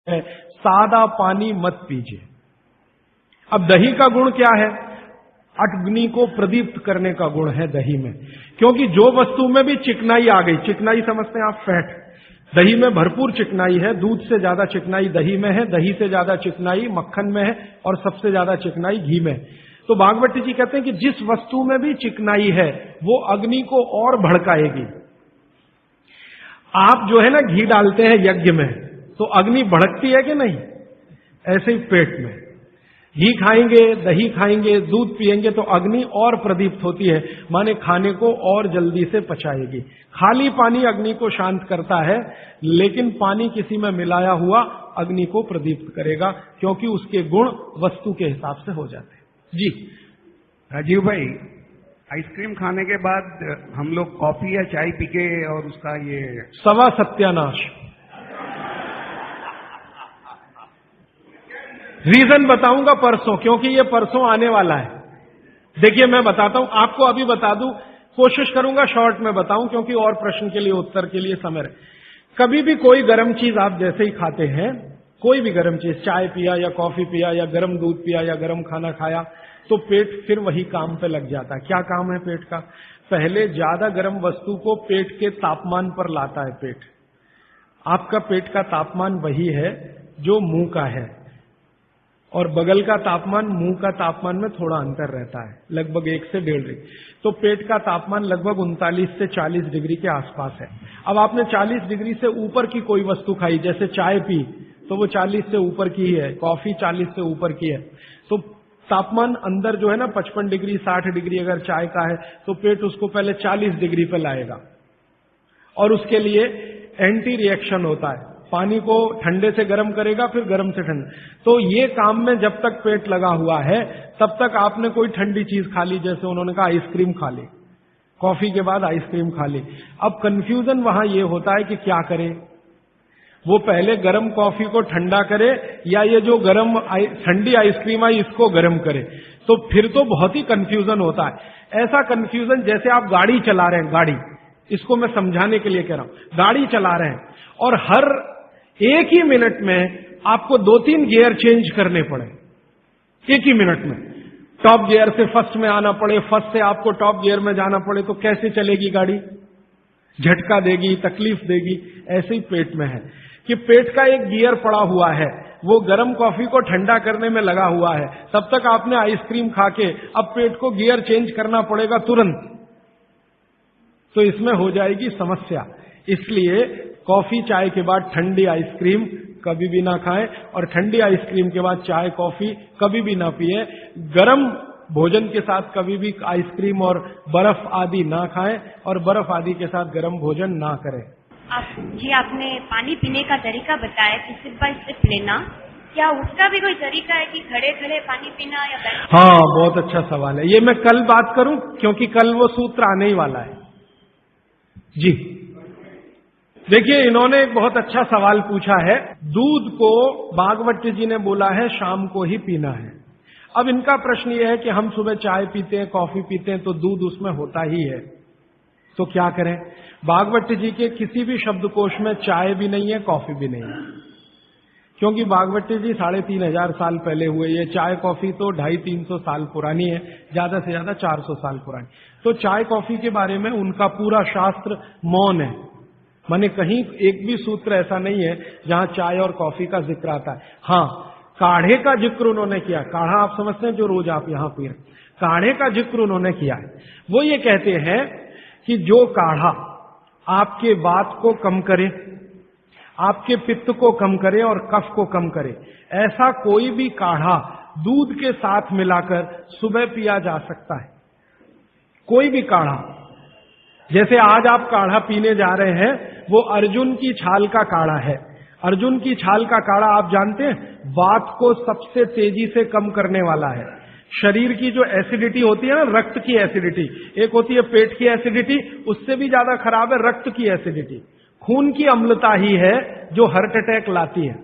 है, सादा पानी मत पीजिए। अब दही का गुण क्या है? अग्नि को प्रदीप्त करने का गुण है दही में, क्योंकि जो वस्तु में भी चिकनाई आ गई, चिकनाई समझते हैं आप, फैट, दही में भरपूर चिकनाई है, दूध से ज्यादा चिकनाई दही में है, दही से ज्यादा चिकनाई मक्खन में है, और सबसे ज्यादा चिकनाई घी में। तो भागवती जी कहते हैं कि जिस वस्तु में भी चिकनाई है वो अग्नि को और भड़काएगी। आप जो है ना घी डालते हैं यज्ञ में, तो अग्नि भड़कती है कि नहीं? ऐसे ही पेट में घी खाएंगे, दही खाएंगे, दूध पिएंगे तो अग्नि और प्रदीप्त होती है, माने खाने को और जल्दी से पचाएगी। खाली पानी अग्नि को शांत करता है, लेकिन पानी किसी में मिलाया हुआ अग्नि को प्रदीप्त करेगा, क्योंकि उसके गुण वस्तु के हिसाब से हो जाते हैं। जी राजीव भाई, आइसक्रीम खाने के बाद हम लोग कॉफी या चाय पी के और उसका ये सवा सत्यानाश। रीजन बताऊंगा परसों, क्योंकि ये परसों आने वाला है। देखिए मैं बताता हूं आपको, अभी बता दूं, कोशिश करूंगा शॉर्ट में बताऊं, क्योंकि और प्रश्न के लिए उत्तर के लिए समय है। कभी भी कोई गर्म चीज आप जैसे ही खाते हैं, कोई भी गर्म चीज, चाय पिया या कॉफी पिया या गर्म दूध पिया या गर्म खाना खाया, तो पेट फिर वही काम पे लग जाता है। क्या काम है पेट का? पहले ज्यादा गर्म वस्तु को पेट के तापमान पर लाता है पेट। आपका पेट का तापमान वही है जो मुंह का है, और बगल का तापमान मुंह का तापमान में थोड़ा अंतर रहता है, लगभग 1 से 1.5 डिग्री। तो पेट का तापमान लगभग 39 से 40 डिग्री के आसपास है। अब आपने 40 डिग्री से ऊपर की कोई वस्तु खाई, जैसे चाय पी, तो वो 40 से ऊपर की है, कॉफी 40 से ऊपर की है, तो तापमान अंदर जो है ना 55 डिग्री 60 डिग्री अगर चाय का है, तो पेट उसको पहले 40 डिग्री पे लाएगा, और उसके लिए एंटी रिएक्शन होता है, पानी को ठंडे से गर्म करेगा, फिर गर्म से ठंडा। तो ये काम में जब तक पेट लगा हुआ है, तब तक आपने कोई ठंडी चीज खा ली, जैसे उन्होंने कहा आइसक्रीम खा ली, कॉफी के बाद आइसक्रीम खा ली। अब कंफ्यूजन वहां ये होता है कि क्या करे, वो पहले गर्म कॉफी को ठंडा करे या ये जो गर्म ठंडी आइसक्रीम आई इसको गर्म करे, तो फिर तो बहुत ही कंफ्यूजन होता है। ऐसा कंफ्यूजन जैसे आप गाड़ी चला रहे हैं, गाड़ी, इसको मैं समझाने के लिए कह रहा हूं, गाड़ी चला रहे हैं और हर 1 ही मिनट में आपको 2-3 गियर चेंज करने पड़े, 1 ही मिनट में। टॉप गियर से फर्स्ट में आना पड़े, फर्स्ट से आपको टॉप गियर में जाना पड़े, तो कैसे चलेगी गाड़ी? झटका देगी, तकलीफ देगी। ऐसे ही पेट में है कि पेट का एक गियर पड़ा हुआ है, वो गर्म कॉफी को ठंडा करने में लगा हुआ है, तब तक आपने आइसक्रीम खा के अब पेट को गियर चेंज करना पड़ेगा तुरंत, तो इसमें हो जाएगी समस्या। इसलिए कॉफी चाय के बाद ठंडी आइसक्रीम कभी भी ना खाएं, और ठंडी आइसक्रीम के बाद चाय कॉफी कभी भी ना पिए। गरम भोजन के साथ कभी भी आइसक्रीम और बर्फ आदि ना खाएं, और बर्फ आदि के साथ गर्म भोजन ना करें। आपने पानी पीने का तरीका बताया कि सिप बाय सिप लेना, क्या उसका भी कोई तरीका है कि खड़े खड़े पानी पीना या बैठ? हाँ, बहुत अच्छा सवाल है, ये मैं कल बात करूं, क्योंकि कल वो सूत्र आने ही वाला है। जी देखिए, इन्होंने एक बहुत अच्छा सवाल पूछा है। दूध को भागवत जी ने बोला है शाम को ही पीना है। अब इनका प्रश्न यह है कि हम सुबह चाय पीते हैं, कॉफी पीते हैं, तो दूध उसमें होता ही है, तो क्या करें? भागवत जी के किसी भी शब्दकोश में चाय भी नहीं है, कॉफी भी नहीं है, क्योंकि भागवत जी 3500 साल पहले हुए। ये चाय कॉफी तो 250-300 साल पुरानी है, ज्यादा से ज्यादा 400 साल पुरानी। तो चाय कॉफी के बारे में उनका पूरा शास्त्र मौन है, माने कहीं एक भी सूत्र ऐसा नहीं है जहां चाय और कॉफी का जिक्र आता है। हाँ, काढ़े का जिक्र उन्होंने किया। काढ़ा आप समझते हैं जो रोज आप यहां पी रहे, काढ़े का जिक्र उन्होंने किया है। वो ये कहते हैं कि जो काढ़ा आपके वात को कम करे, आपके पित्त को कम करे और कफ को कम करे, ऐसा कोई भी काढ़ा दूध के साथ मिलाकर सुबह पिया जा सकता है। कोई भी काढ़ा, जैसे आज आप काढ़ा पीने जा रहे हैं, वो अर्जुन की छाल का काढ़ा है। अर्जुन की छाल का काढ़ा आप जानते हैं, वात को सबसे तेजी से कम करने वाला है। शरीर की जो एसिडिटी होती है ना, रक्त की एसिडिटी, एक होती है पेट की एसिडिटी, उससे भी ज्यादा खराब है रक्त की एसिडिटी। खून की अम्लता ही है जो हार्ट अटैक लाती है।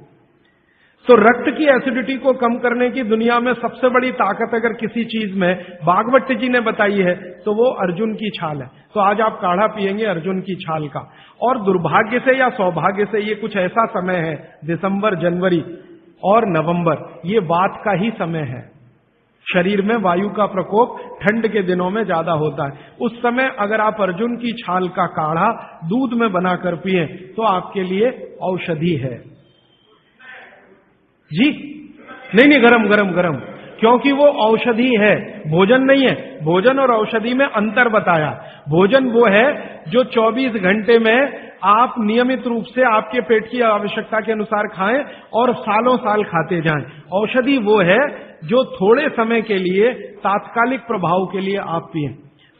तो रक्त की एसिडिटी को कम करने की दुनिया में सबसे बड़ी ताकत अगर किसी चीज में भागवत जी ने बताई है तो वो अर्जुन की छाल है। तो आज आप काढ़ा पिएंगे अर्जुन की छाल का। और दुर्भाग्य से या सौभाग्य से ये कुछ ऐसा समय है, दिसंबर, जनवरी और नवंबर, ये वात का ही समय है। शरीर में वायु का प्रकोप ठंड के दिनों में ज्यादा होता है। उस समय अगर आप अर्जुन की छाल का काढ़ा दूध में बनाकर पिए तो आपके लिए औषधि है। जी नहीं, गरम गरम गरम, क्योंकि वो औषधि है, भोजन नहीं है। भोजन और औषधि में अंतर बताया। भोजन वो है जो 24 घंटे में आप नियमित रूप से आपके पेट की आवश्यकता के अनुसार खाएं और सालों साल खाते जाएं। औषधि वो है जो थोड़े समय के लिए, तात्कालिक प्रभाव के लिए आप पिएं।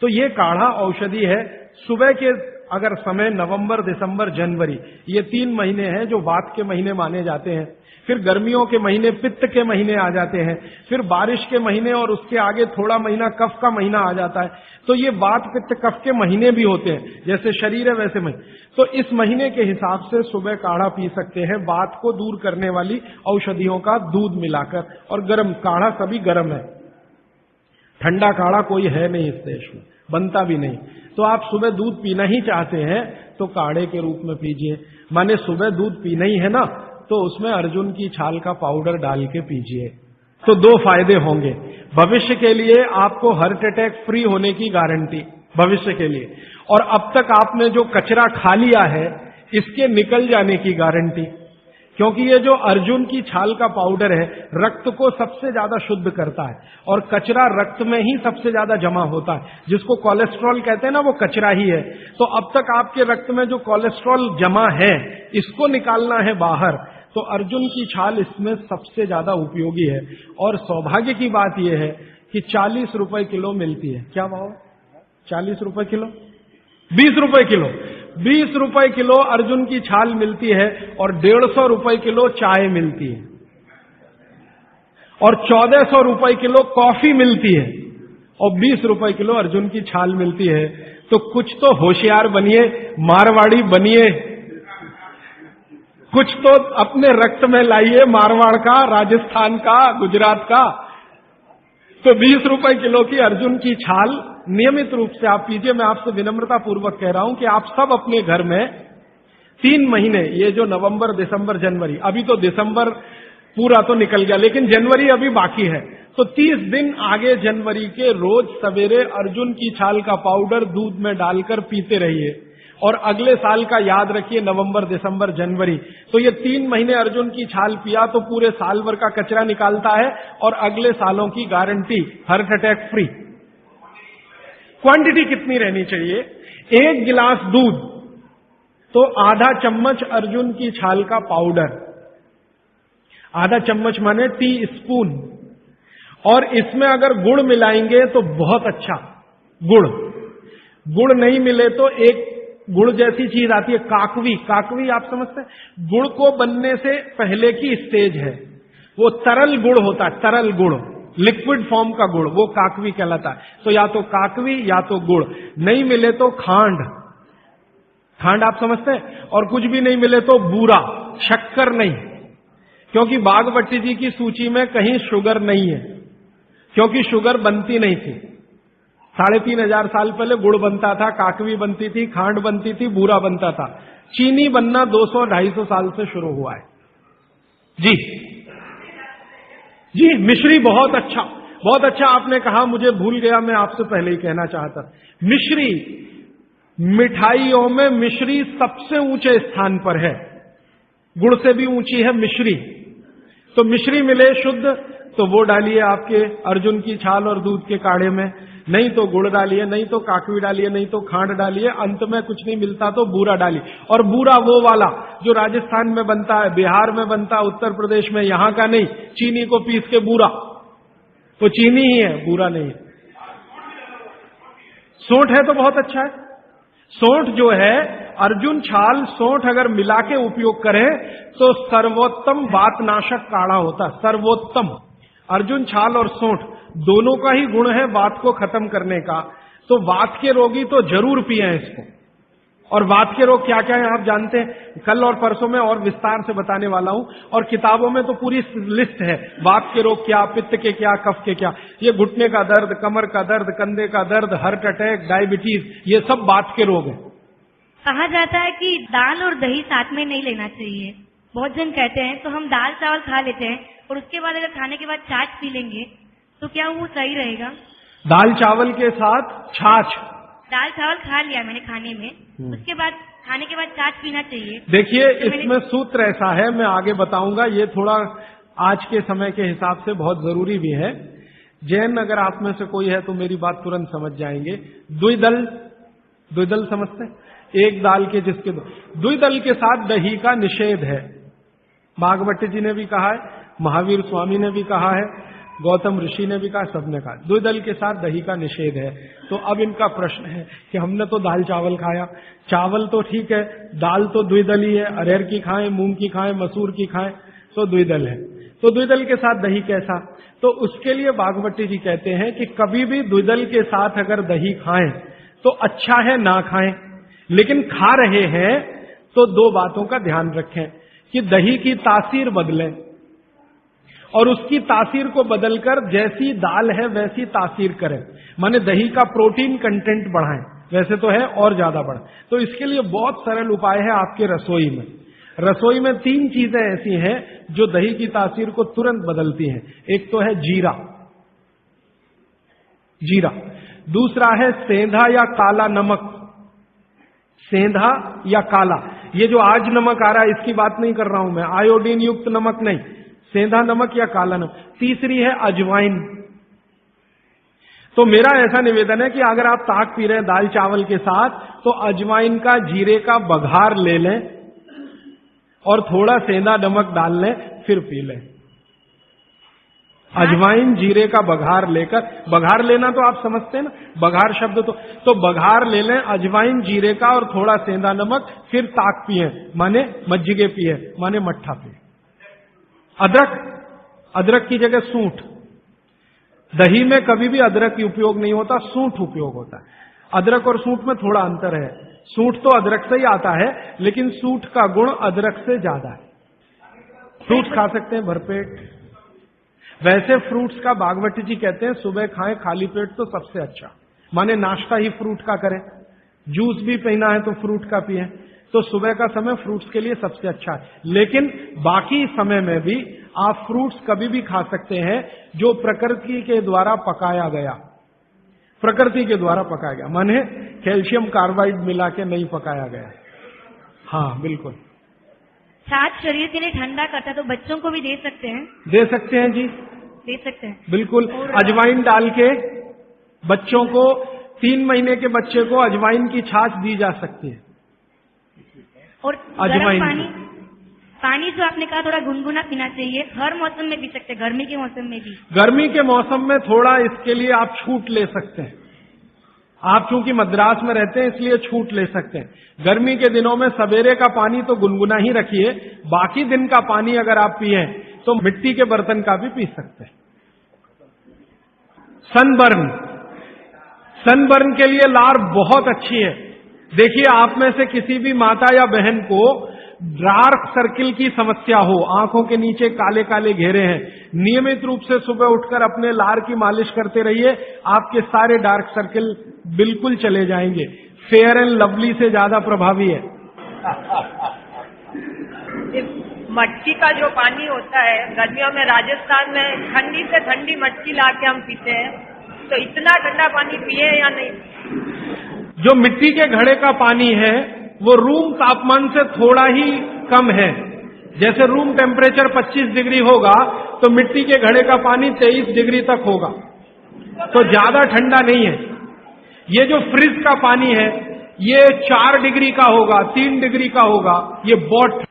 तो ये काढ़ा औषधि है। सुबह के अगर समय नवंबर, दिसंबर, जनवरी, ये 3 महीने हैं जो वात के महीने माने जाते हैं। फिर गर्मियों के महीने पित्त के महीने आ जाते हैं। फिर बारिश के महीने और उसके आगे थोड़ा महीना कफ का महीना आ जाता है। तो ये वात, पित्त, कफ के महीने भी होते हैं। जैसे शरीर है वैसे महीने। तो इस महीने के हिसाब से सुबह काढ़ा पी सकते हैं, वात को दूर करने वाली औषधियों का दूध मिलाकर। और गर्म काढ़ा सभी गर्म है, ठंडा काढ़ा कोई है नहीं इस देश में, बनता भी नहीं। तो आप सुबह दूध पीना ही चाहते हैं तो काढ़े के रूप में पीजिए। माने सुबह दूध पीना ही है ना, तो उसमें अर्जुन की छाल का पाउडर डाल के पीजिए। तो 2 फायदे होंगे। भविष्य के लिए आपको हार्ट अटैक फ्री होने की गारंटी, भविष्य के लिए। और अब तक आपने जो कचरा खा लिया है इसके निकल जाने की गारंटी। क्योंकि ये जो अर्जुन की छाल का पाउडर है रक्त को सबसे ज्यादा शुद्ध करता है। और कचरा रक्त में ही सबसे ज्यादा जमा होता है, जिसको कोलेस्ट्रॉल कहते हैं ना, वो कचरा ही है। तो अब तक आपके रक्त में जो कोलेस्ट्रॉल जमा है इसको निकालना है बाहर। तो अर्जुन की छाल इसमें सबसे ज्यादा उपयोगी है। और सौभाग्य की बात यह है कि 40 रुपए किलो मिलती है। क्या भाव? 40 रुपए किलो, 20 रुपए किलो, 20 रुपए किलो अर्जुन की छाल मिलती है। और 150 रुपए किलो चाय मिलती है। और 1400 रुपए किलो कॉफी मिलती है। और 20 रुपए किलो अर्जुन की छाल मिलती है। तो कुछ तो होशियार बनिए, मारवाड़ी बनिए, कुछ तो अपने रक्त में लाइए, मारवाड़ का, राजस्थान का, गुजरात का। तो 20 रुपए किलो की अर्जुन की छाल नियमित रूप से आप पीजिए। मैं आपसे विनम्रता पूर्वक कह रहा हूं कि आप सब अपने घर में 3 महीने, ये जो नवंबर, दिसंबर, जनवरी, अभी तो दिसंबर पूरा तो निकल गया लेकिन जनवरी अभी बाकी है, तो 30 दिन आगे जनवरी के रोज सवेरे अर्जुन की छाल का पाउडर दूध में डालकर पीते रहिए। और अगले साल का याद रखिए, नवंबर, दिसंबर, जनवरी। तो ये 3 महीने अर्जुन की छाल पिया तो पूरे साल भर का कचरा निकालता है। और अगले सालों की guarantee, heart attack free. Quantity कितनी रहनी चाहिए? 1 गिलास दूध तो आधा चम्मच अर्जुन की छाल का पाउडर, आधा चम्मच माने टी स्पून। और इसमें अगर गुड़ मिलाएंगे तो बहुत अच्छा। गुड़ नहीं मिले तो एक गुड़ जैसी चीज आती है, काकवी। काकवी आप समझते हैं? गुड़ को बनने से पहले की स्टेज है, वो तरल गुड़ होता है, तरल गुड़, लिक्विड फॉर्म का गुड़, वो काकवी कहलाता है। तो या तो काकवी या तो गुड़, नहीं मिले तो खांड। खांड आप समझते हैं? और कुछ भी नहीं मिले तो बूरा, शक्कर नहीं, क्योंकि बागवती जी की सूची में कहीं शुगर नहीं है, क्योंकि शुगर बनती नहीं थी। 3500 साल पहले गुड़ बनता था, काकवी बनती थी, खांड बनती थी, बूरा बनता था। चीनी बनना 200-250 साल से शुरू हुआ है। जी, मिश्री बहुत अच्छा, बहुत अच्छा आपने कहा, मुझे भूल गया, मैं आपसे पहले ही कहना चाहता। मिश्री, मिठाइयों में मिश्री सबसे ऊंचे स्थान पर है, गुड़ से भी ऊंची है मिश्री। तो मिश्री मिले शुद्ध तो वो डालिए आपके अर्जुन की छाल और दूध के काढ़े में, नहीं तो गुड़ डालिए, नहीं तो काकवी डालिए, नहीं तो खांड डालिए, अंत में कुछ नहीं मिलता तो बूरा डालिए। और बूरा वो वाला जो राजस्थान में बनता है, बिहार में बनता है, उत्तर प्रदेश में, यहां का नहीं, चीनी को पीस के बूरा, तो चीनी ही है, बूरा नहीं है। सोंठ है तो बहुत अच्छा है। सोंठ जो है, अर्जुन छाल सोंठ अगर मिला के उपयोग करें तो सर्वोत्तम वातनाशक काढ़ा होता है, सर्वोत्तम। अर्जुन छाल और सोंठ दोनों का ही गुण है वात को खत्म करने का। तो वात के रोगी तो जरूर पिए इसको। और वात के रोग क्या क्या है आप जानते हैं। कल और परसों में और विस्तार से बताने वाला हूं, और किताबों में तो पूरी लिस्ट है, वात के रोग क्या, पित्त के क्या, कफ के क्या। ये घुटने का दर्द, कमर का दर्द, कंधे का दर्द, हार्ट अटैक, डायबिटीज, ये सब वात के रोग है। कहा जाता है कि दाल और दही साथ में नहीं लेना चाहिए। बहुत जन कहते हैं तो हम दाल चावल खा लेते हैं और उसके बाद अगर खाने के बाद छाछ पी लेंगे तो क्या वो सही रहेगा? दाल चावल के साथ छाछ, दाल चावल खा लिया मैंने खाने में, उसके बाद खाने के बाद छाछ पीना चाहिए। देखिए इसमें सूत्र ऐसा है, मैं आगे बताऊंगा, ये थोड़ा आज के समय के हिसाब से बहुत जरूरी भी है। जैन अगर आप में से कोई है तो मेरी बात तुरंत समझ जाएंगे। द्विदल समझते हैं? एक दाल के जिसके द्विदल के साथ दही का निषेध है। भागवत जी ने भी कहा है, महावीर स्वामी ने भी कहा है, गौतम ऋषि ने भी कहा, सबने कहा द्विदल के साथ दही का निषेध है। तो अब इनका प्रश्न है कि हमने तो दाल चावल खाया, चावल तो ठीक है, दाल तो द्विदल ही है, अरहर की खाएं, मूंग की खाएं, मसूर की खाएं तो द्विदल है। तो द्विदल के साथ दही कैसा? तो उसके लिए भागवती जी कहते हैं कि कभी भी द्विदल के साथ अगर दही खाएं तो अच्छा है ना खाएं, लेकिन खा रहे हैं तो दो बातों का ध्यान रखें कि दही की तासीर बदलें और उसकी तासीर को बदलकर जैसी दाल है वैसी तासीर करें, माने दही का प्रोटीन कंटेंट बढ़ाएं, वैसे तो है और ज्यादा बढ़े। तो इसके लिए बहुत सरल उपाय है आपके रसोई में। रसोई में 3 चीजें ऐसी हैं जो दही की तासीर को तुरंत बदलती हैं। एक तो है जीरा, दूसरा है सेंधा या काला नमक, सेंधा या काला, ये जो आज नमक आ रहा है इसकी बात नहीं कर रहा हूं मैं, आयोडीन युक्त नमक नहीं, सेंधा नमक या काला नमक। तीसरी है अजवाइन। तो मेरा ऐसा निवेदन है कि अगर आप ताक पी रहे हैं दाल चावल के साथ तो अजवाइन का, जीरे का बघार ले लें और थोड़ा सेंधा नमक डाल लें, फिर पी लें। अजवाइन जीरे का बघार लेकर, बघार लेना तो आप समझते हैं ना, बघार शब्द तो बघार ले लें अजवाइन जीरे का और थोड़ा सेंधा नमक, फिर ताक पिए, माने मज्जिगे पिए, माने मट्ठा पिए। अदरक की जगह सूंठ, दही में कभी भी अदरक की उपयोग नहीं होता, सूंठ उपयोग होता है। अदरक और सूंठ में थोड़ा अंतर है, सूंठ तो अदरक से ही आता है लेकिन सूंठ का गुण अदरक से ज्यादा है। फ्रूट्स खा सकते हैं भरपेट। वैसे फ्रूट्स का भागवती जी कहते हैं सुबह खाएं खाली पेट तो सबसे अच्छा, माने नाश्ता ही फ्रूट का करें, जूस भी पीना है तो फ्रूट का पिए, तो सुबह का समय फ्रूट्स के लिए सबसे अच्छा है। लेकिन बाकी समय में भी आप फ्रूट्स कभी भी खा सकते हैं जो प्रकृति के द्वारा पकाया गया, माने कैल्शियम कार्बाइड मिला के नहीं पकाया गया। हाँ बिल्कुल। छाछ शरीर के लिए ठंडा करता है तो बच्चों को भी दे सकते हैं? दे सकते हैं जी, दे सकते हैं बिल्कुल। अजवाइन डाल के बच्चों को, 3 महीने के बच्चे को अजवाइन की छाछ दी जा सकती है। और अजवाइन पानी जो आपने कहा थोड़ा गुनगुना पीना चाहिए, हर मौसम में पी सकते हैं, गर्मी के मौसम में भी? गर्मी के मौसम में थोड़ा इसके लिए आप छूट ले सकते हैं। आप चूंकि मद्रास में रहते हैं इसलिए छूट ले सकते हैं। गर्मी के दिनों में सवेरे का पानी तो गुनगुना ही रखिए, बाकी दिन का पानी अगर आप पिए तो मिट्टी के बर्तन का भी पी सकते हैं। सनबर्न के लिए लार बहुत अच्छी है। देखिए आप में से किसी भी माता या बहन को डार्क सर्किल की समस्या हो, आंखों के नीचे काले काले घेरे हैं, नियमित रूप से सुबह उठकर अपने लार की मालिश करते रहिए, आपके सारे डार्क सर्किल बिल्कुल चले जाएंगे। फेयर एंड लवली से ज्यादा प्रभावी है। मटकी का जो पानी होता है गर्मियों में राजस्थान में ठंडी से ठंडी मटकी लाके हम पीते हैं, तो इतना ठंडा पानी पिए या नहीं? जो मिट्टी के घड़े का पानी है वो रूम तापमान से थोड़ा ही कम है। जैसे रूम टेम्परेचर 25 डिग्री होगा तो मिट्टी के घड़े का पानी 23 डिग्री तक होगा, तो ज्यादा ठंडा नहीं है। ये जो फ्रिज का पानी है ये 4 डिग्री का होगा, 3 डिग्री का होगा, ये बहुत